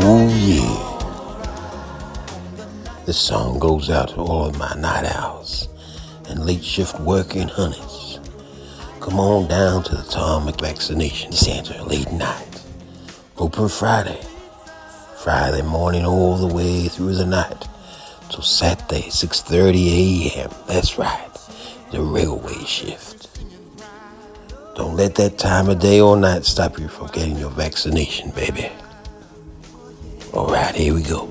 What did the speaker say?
Ooh, yeah. This song goes out to all of my night owls and late shift working honeys. Come on down to the Atomic Vaccination Center late night. Open Friday morning all the way through the night till Saturday 6:30 a.m. That's right, the railway shift. Don't let that time of day or night stop you from getting your vaccination, baby. All right, here we go.